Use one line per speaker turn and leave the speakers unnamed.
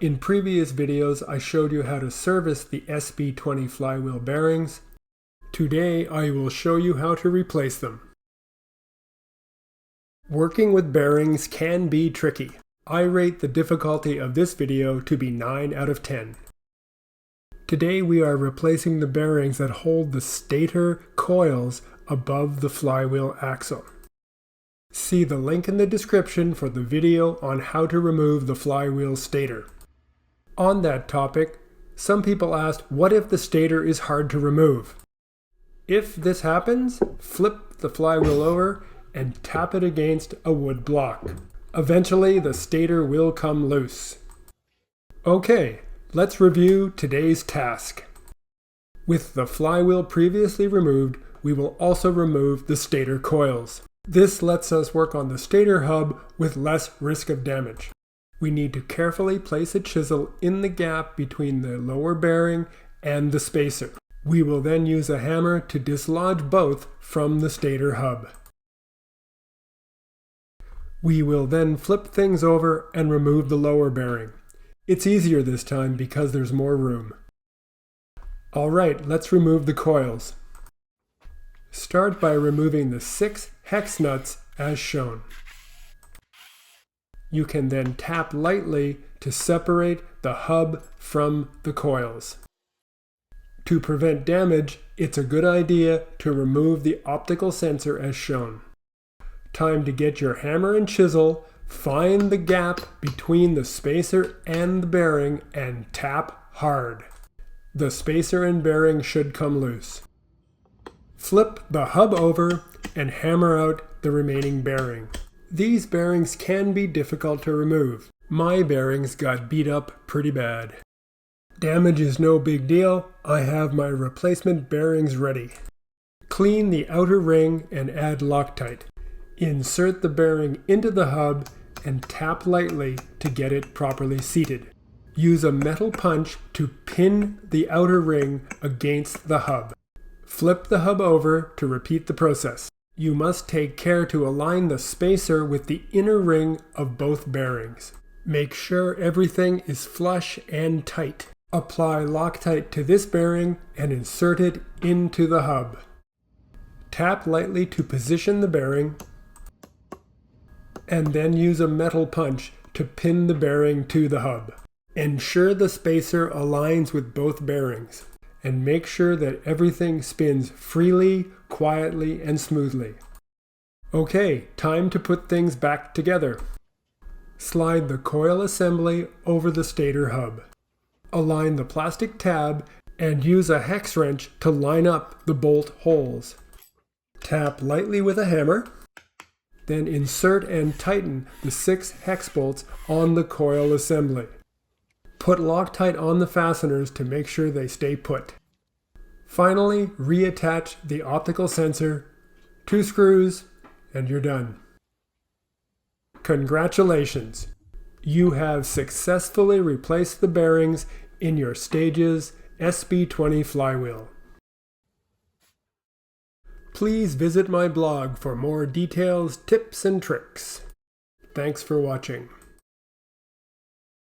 In previous videos, I showed you how to service the SB20 flywheel bearings. Today, I will show you how to replace them. Working with bearings can be tricky. I rate the difficulty of this video to be 9 out of 10. Today we are replacing the bearings that hold the stator coils above the flywheel axle. See the link in the description for the video on how to remove the flywheel stator. On that topic, some people asked, what if the stator is hard to remove? If this happens, flip the flywheel over and tap it against a wood block. Eventually, the stator will come loose. Okay, let's review today's task. With the flywheel previously removed, we will also remove the stator coils. This lets us work on the stator hub with less risk of damage. We need to carefully place a chisel in the gap between the lower bearing and the spacer. We will then use a hammer to dislodge both from the stator hub. We will then flip things over and remove the lower bearing. It's easier this time because there's more room. Alright, let's remove the coils. Start by removing the 6 hex nuts as shown. You can then tap lightly to separate the hub from the coils. To prevent damage, it's a good idea to remove the optical sensor as shown. Time to get your hammer and chisel, find the gap between the spacer and the bearing, and tap hard. The spacer and bearing should come loose. Flip the hub over and hammer out the remaining bearing. These bearings can be difficult to remove. My bearings got beat up pretty bad. Damage is no big deal. I have my replacement bearings ready. Clean the outer ring and add Loctite. Insert the bearing into the hub and tap lightly to get it properly seated. Use a metal punch to pin the outer ring against the hub. Flip the hub over to repeat the process. You must take care to align the spacer with the inner ring of both bearings. Make sure everything is flush and tight. Apply Loctite to this bearing and insert it into the hub. Tap lightly to position the bearing, and then use a metal punch to pin the bearing to the hub. Ensure the spacer aligns with both bearings, and make sure that everything spins freely, quietly, and smoothly. Okay, time to put things back together. Slide the coil assembly over the stator hub. Align the plastic tab and use a hex wrench to line up the bolt holes. Tap lightly with a hammer. Then insert and tighten the 6 hex bolts on the coil assembly. Put Loctite on the fasteners to make sure they stay put. Finally, reattach the optical sensor, 2 screws, and you're done. Congratulations! You have successfully replaced the bearings in your Stages SB20 flywheel. Please visit my blog for more details, tips, and tricks. Thanks for watching.